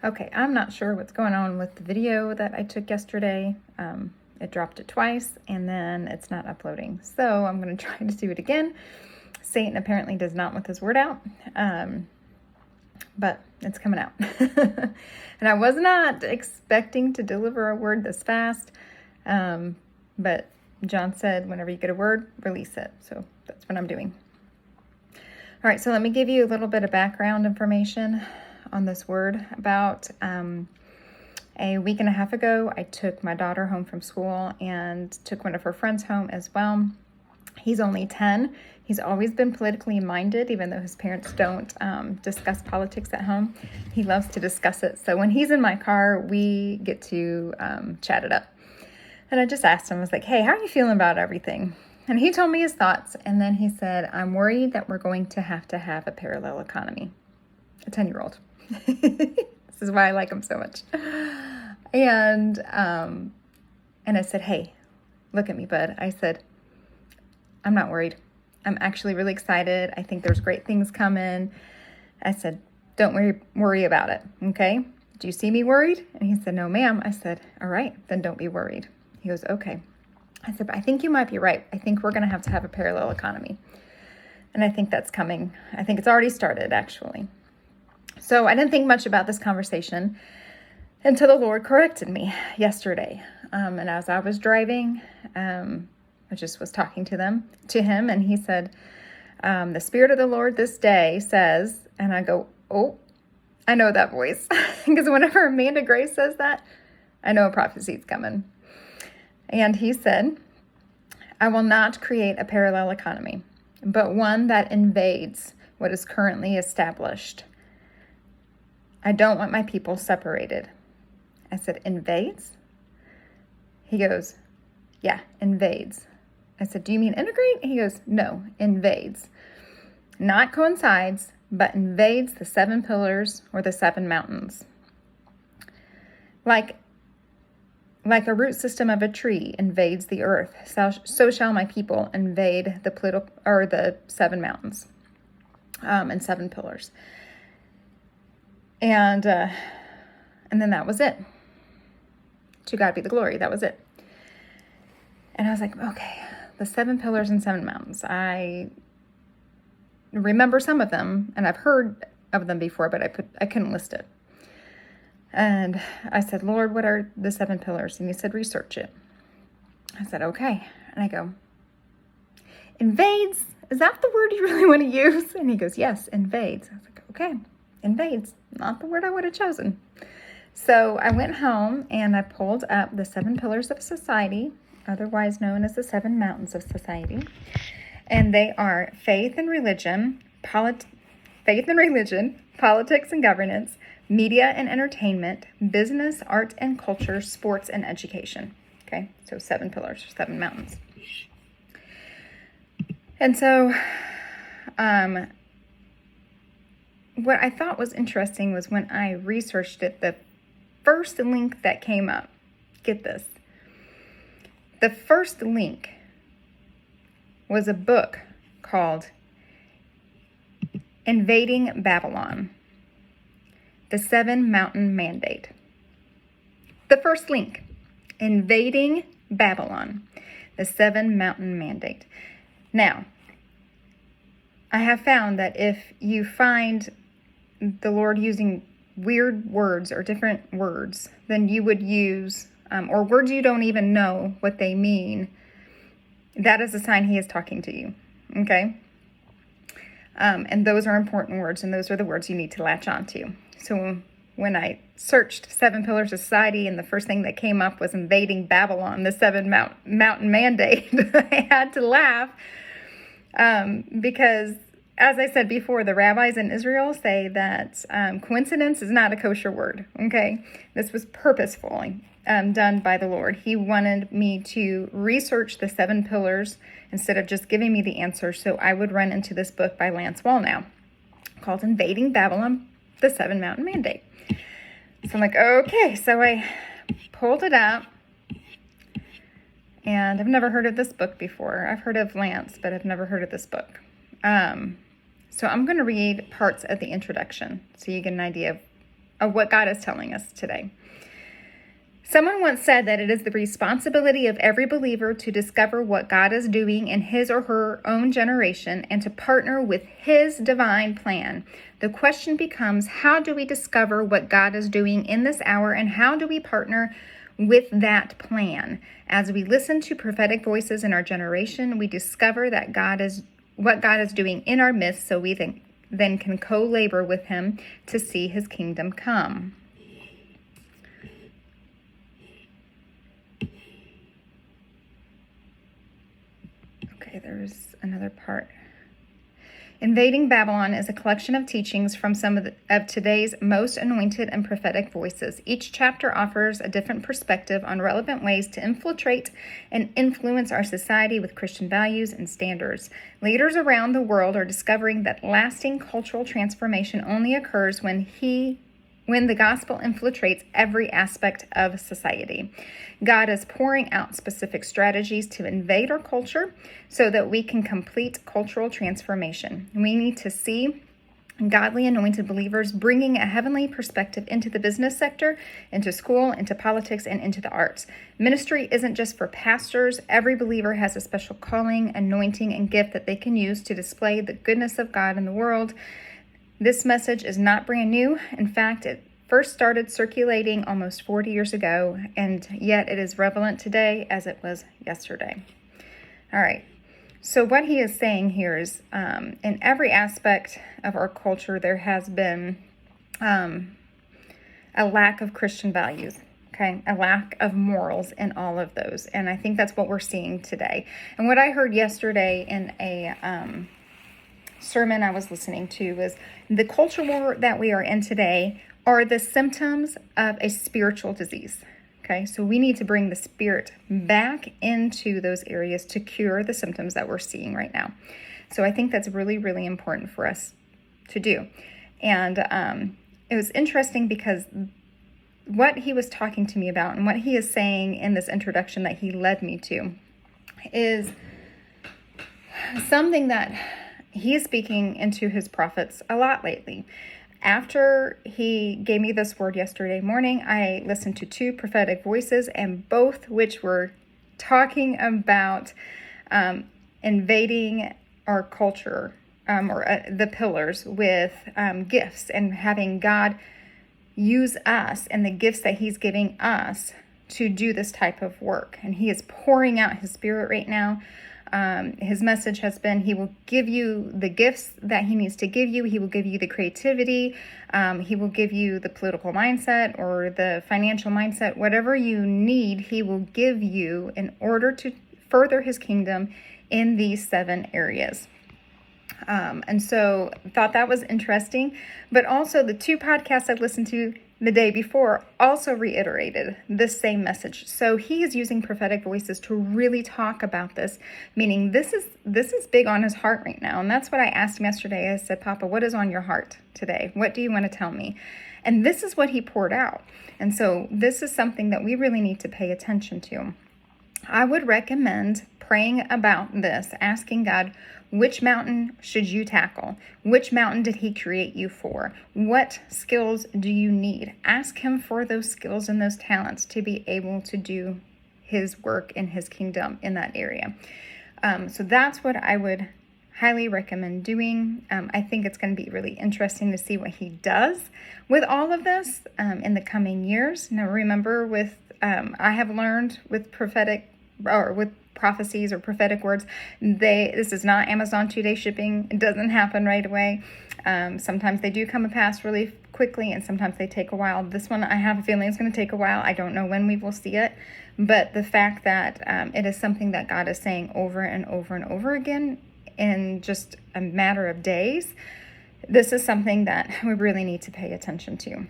Okay, I'm not sure what's going on with the video that I took yesterday. It dropped it twice and then it's not uploading. So I'm going to try to do it again. Satan apparently does not want this word out, but it's coming out. And I was not expecting to deliver a word this fast, but John said whenever you get a word, release it. So that's what I'm doing. All right, so let me give you a little bit of background information on this word. About a week and a half ago, I took my daughter home from school and took one of her friends home as well. He's only 10. He's always been politically minded, even though his parents don't discuss politics at home. He loves to discuss it. So when he's in my car, we get to chat it up. And I just asked him, I was like, hey, how are you feeling about everything? And he told me his thoughts. And then he said, I'm worried that we're going to have a parallel economy. A 10-year-old. This is why I like him so much. And I said, hey, look at me, bud. I said, I'm not worried. I'm actually really excited. I think there's great things coming. I said, don't worry about it, okay? Do you see me worried? And he said, no, ma'am. I said, all right, then don't be worried. He goes, okay. I said, but I think you might be right. I think we're going to have a parallel economy. And I think that's coming. I think it's already started, actually. So I didn't think much about this conversation until the Lord corrected me yesterday. And as I was driving, I just was talking to him, and he said, the Spirit of the Lord this day says, and I go, oh, I know that voice. Because whenever Amanda Grace says that, I know a prophecy is coming. And he said, I will not create a parallel economy, but one that invades what is currently established. I don't want my people separated. I said, invades? He goes, yeah, invades. I said, do you mean integrate? He goes, no, invades. Not coincides, but invades the 7 pillars or the 7 mountains. Like a root system of a tree invades the earth, so shall my people invade the 7 mountains and 7 pillars. And then that was it. To God be the glory. That was it. And I was like, okay, the 7 pillars and 7 mountains. I remember some of them, and I've heard of them before, but I couldn't list it. And I said, Lord, what are the 7 pillars? And he said, research it. I said, okay. And I go, invades? Is that the word you really want to use? And he goes, yes, invades. I was like, okay, invades. Not the word I would have chosen. So I went home and I pulled up the 7 pillars of society, otherwise known as the 7 mountains of society. And they are faith and religion, politics and governance, media and entertainment, business, art and culture, sports and education. Okay, so 7 pillars, 7 mountains. And so what I thought was interesting was when I researched it, the first link that came up, get this, the first link was a book called Invading Babylon, the 7 Mountain Mandate. The first link, Invading Babylon, the 7 Mountain Mandate. Now, I have found that if you find the Lord using weird words or different words than you would use, or words you don't even know what they mean, that is a sign he is talking to you, okay? And those are important words, and those are the words you need to latch onto. So when I searched 7 Pillars of Society, and the first thing that came up was Invading Babylon, the 7 Mountain Mandate, I had to laugh because, as I said before, the rabbis in Israel say that coincidence is not a kosher word, okay? This was purposefully done by the Lord. He wanted me to research the 7 pillars instead of just giving me the answer, so I would run into this book by Lance Wallnau called Invading Babylon, the 7 Mountain Mandate. So I'm like, okay, so I pulled it up, and I've never heard of this book before. I've heard of Lance, but I've never heard of this book. So I'm going to read parts of the introduction so you get an idea of what God is telling us today. Someone once said that it is the responsibility of every believer to discover what God is doing in his or her own generation and to partner with his divine plan. The question becomes, how do we discover what God is doing in this hour, and how do we partner with that plan? As we listen to prophetic voices in our generation, we discover that what God is doing in our midst, so we then can co-labor with him to see his kingdom come. Okay, there's another part. Invading Babylon is a collection of teachings from some of today's most anointed and prophetic voices. Each chapter offers a different perspective on relevant ways to infiltrate and influence our society with Christian values and standards. Leaders around the world are discovering that lasting cultural transformation only occurs when the gospel infiltrates every aspect of society. God is pouring out specific strategies to invade our culture so that we can complete cultural transformation. We need to see godly anointed believers bringing a heavenly perspective into the business sector, into school, into politics, and into the arts. Ministry isn't just for pastors. Every believer has a special calling, anointing, and gift that they can use to display the goodness of God in the world. This message is not brand new. In fact, it first started circulating almost 40 years ago, and yet it is relevant today as it was yesterday. All right. So what he is saying here is in every aspect of our culture, there has been a lack of Christian values, okay? A lack of morals in all of those. And I think that's what we're seeing today. And what I heard yesterday in a sermon I was listening to was the culture war that we are in today are the symptoms of a spiritual disease. Okay, so we need to bring the spirit back into those areas to cure the symptoms that we're seeing right now. So I think that's really, really important for us to do. And it was interesting because what he was talking to me about and what he is saying in this introduction that he led me to is something that he is speaking into his prophets a lot lately. After he gave me this word yesterday morning, I listened to 2 prophetic voices, and both which were talking about invading our culture or the pillars with gifts and having God use us and the gifts that he's giving us to do this type of work. And he is pouring out his spirit right now. His message has been, he will give you the gifts that he needs to give you. He will give you the creativity. He will give you the political mindset or the financial mindset. Whatever you need, he will give you in order to further his kingdom in these 7 areas. And so thought that was interesting. But also the 2 podcasts I listened to the day before also reiterated this same message. So he is using prophetic voices to really talk about this, meaning this is big on his heart right now. And that's what I asked him yesterday. I said, Papa, what is on your heart today? What do you want to tell me? And this is what he poured out. And so this is something that we really need to pay attention to. I would recommend praying about this, asking God, which mountain should you tackle? Which mountain did he create you for? What skills do you need? Ask him for those skills and those talents to be able to do his work in his kingdom in that area. So that's what I would highly recommend doing. I think it's going to be really interesting to see what he does with all of this in the coming years. Now, remember, I have learned with prophecies or prophetic words, this is not Amazon 2-day shipping. It doesn't happen right away. Sometimes they do come to pass really quickly, and sometimes they take a while. This one, I have a feeling it's going to take a while. I don't know when we will see it, but the fact that it is something that God is saying over and over and over again in just a matter of days, this is something that we really need to pay attention to.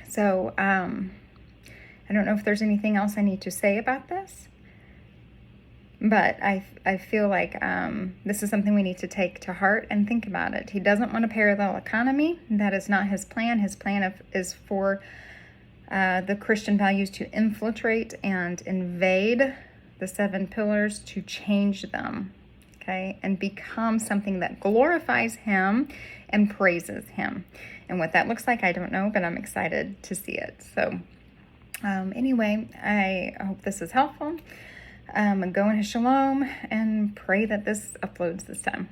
So I don't know if there's anything else I need to say about this. But I feel like this is something we need to take to heart and think about it. He doesn't want a parallel economy. That is not his plan. His plan is for the Christian values to infiltrate and invade the 7 pillars to change them. okay, and become something that glorifies Him and praises Him. And what that looks like, I don't know, but I'm excited to see it. So anyway, I hope this is helpful. Go in His shalom and pray that this uploads this time.